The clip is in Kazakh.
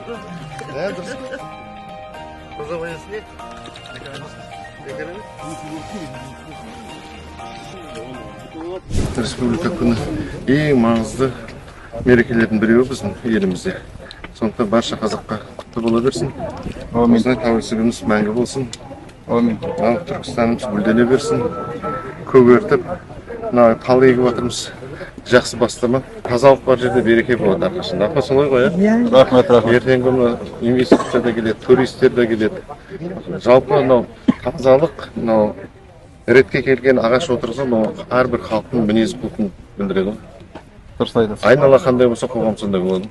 Evet, dursun. O zaman yasını. Республика күні ең маңызды мерекелердің біреуі біздің елімізде. Сондықтан барша қазаққа құтты бола берсін. Осындай тәуелсіздігіміз мәңгі болсын. Ал Түркістанымыз гүлдене берсін. Көгертіп, мына тал егіп отырмыз. Жақсы бастама. Тазалық бар жерде береке болады әрқашан. Апа солай ғой, Рахмет, рахмет. ертеңгі күні инвестиция да келеді, туристер де келеді. Жалпы мынау тазалық, мынау ретке келген ағаш отырса, мынау әрбір халықтың мінез құлқын білдіреді ғой. Дұрыс айтасыз. Айнала қандай болса, қоғам сондай болады.